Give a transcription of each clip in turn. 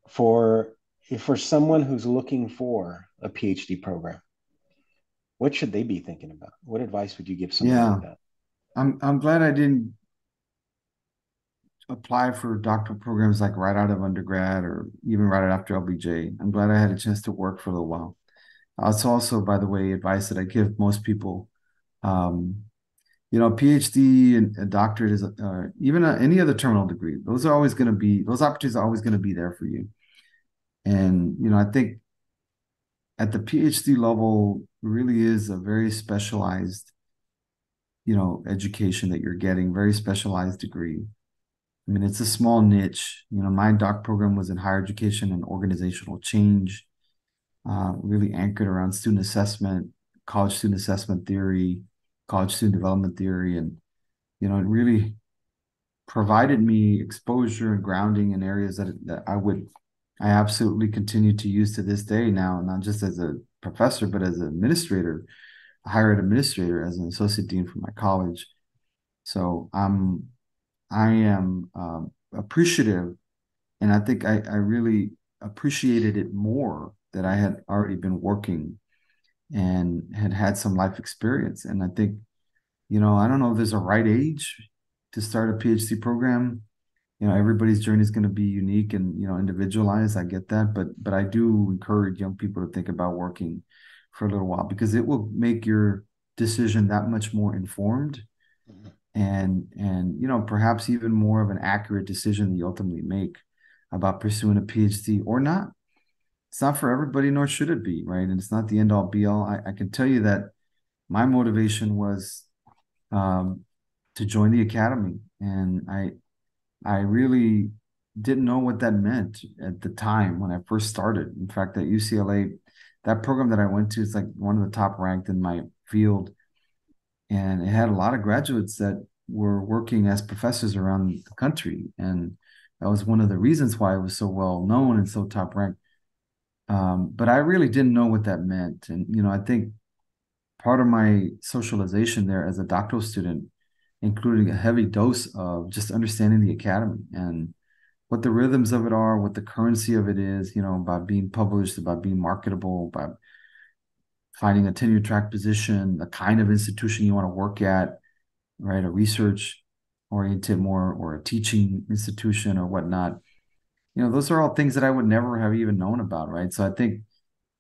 for for someone who's looking for a PhD program, what should they be thinking about? What advice would you give someone like Yeah, that? I'm glad I didn't apply for doctoral programs like right out of undergrad or even right after LBJ. I'm glad I had a chance to work for a little while. It's also, by the way, advice that I give most people. Um, PhD and a doctorate is even any other terminal degree. Those opportunities are always going to be there for you. And I think at the PhD level really is a very specialized, education that you're getting, very specialized degree. I mean, it's a small niche. My doc program was in higher education and organizational change, really anchored around student assessment, college student assessment theory, college student development theory, and it really provided me exposure and grounding in areas that I absolutely continue to use to this day now, not just as a professor, but as an administrator, a higher ed administrator, as an associate dean for my college. So I am appreciative, and I think I really appreciated it more that I had already been working and had had some life experience. And I think, I don't know if there's a right age to start a PhD program. Everybody's journey is going to be unique and, individualized. I get that, but I do encourage young people to think about working for a little while because it will make your decision that much more informed Mhm. and perhaps even more of an accurate decision that you ultimately make about pursuing a PhD or not. It's not for everybody, nor should it be, right? And it's not the end all be all. I can tell you that my motivation was um, to join the academy, and I really didn't know what that meant at the time when I first started. In fact, at UCLA, that program that I went to is like one of the top ranked in my field, and it had a lot of graduates that were working as professors around the country, and that was one of the reasons why it was so well known and so top ranked. But I really didn't know what that meant, and I think part of my socialization there as a doctoral student including a heavy dose of just understanding the academy and what the rhythms of it are, what the currency of it is, about being published, about being marketable, about finding a tenure track position, the kind of institution you want to work at, right? A research oriented more or a teaching institution or whatnot. Those are all things that I would never have even known about, right? So I think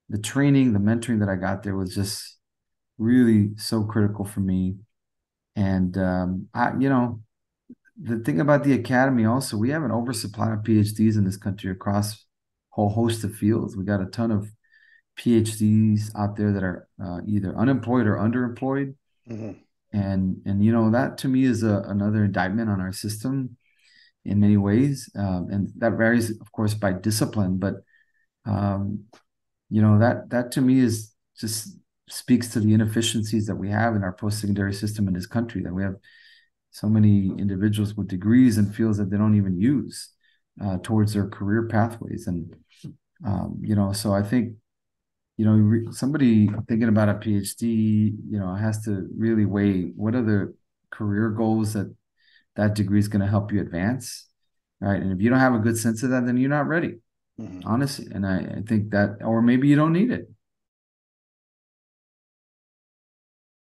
the training, the mentoring that I got there was just really so critical for me. And the thing about the academy also, we have an oversupply of PhDs in this country across a whole host of fields. We got a ton of PhDs out there that are either unemployed or underemployed, Mhm. and that to me is another indictment on our system in many ways, and that varies, of course, by discipline. But um, that to me is just speaks to the inefficiencies that we have in our post-secondary system in this country. That we have so many individuals with degrees and fields that they don't even use towards their career pathways. And so I think somebody thinking about a PhD, has to really weigh what are the career goals that degree is going to help you advance, right? And if you don't have a good sense of that, then you're not ready, Mhm. honestly. And I think that, or maybe you don't need it.